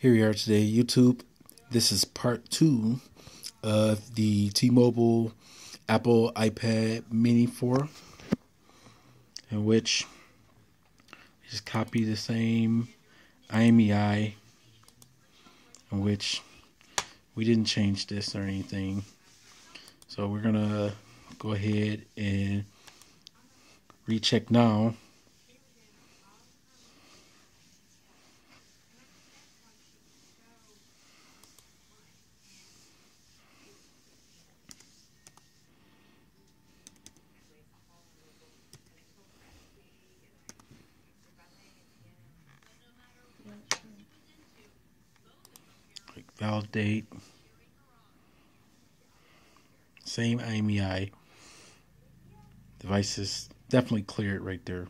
Here we are today, YouTube. This is part 2 of the T-Mobile Apple iPad Mini 4, in which we just copy the same IMEI, in which we didn't change this or anything. So we're gonna go ahead and recheck now. Click validate. Same IMEI. Device is definitely cleared right there.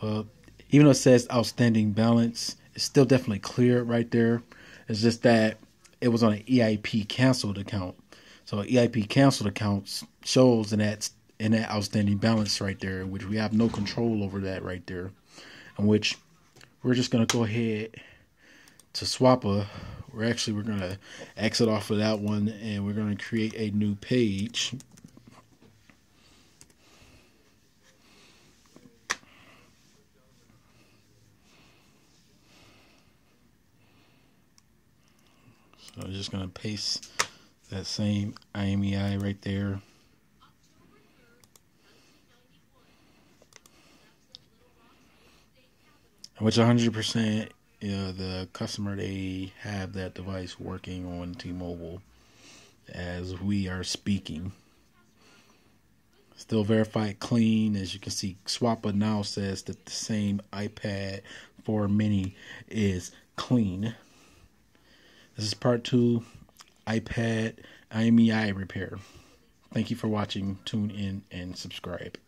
Even though it says outstanding balance, it's still definitely cleared right there. It's just that it was on an EIP canceled account. So EIP canceled accounts shows in that outstanding balance right there, which we have no control over that right there. In which we're just gonna go ahead to Swappa. We're gonna exit off of that one and we're gonna create a new page. So I'm just gonna paste that same IMEI right there. Which 100%, the customer, they have that device working on T-Mobile as we are speaking. Still verified clean. As you can see, Swappa now says that the same iPad 4 Mini is clean. This is part 2, iPad IMEI repair. Thank you for watching. Tune in and subscribe.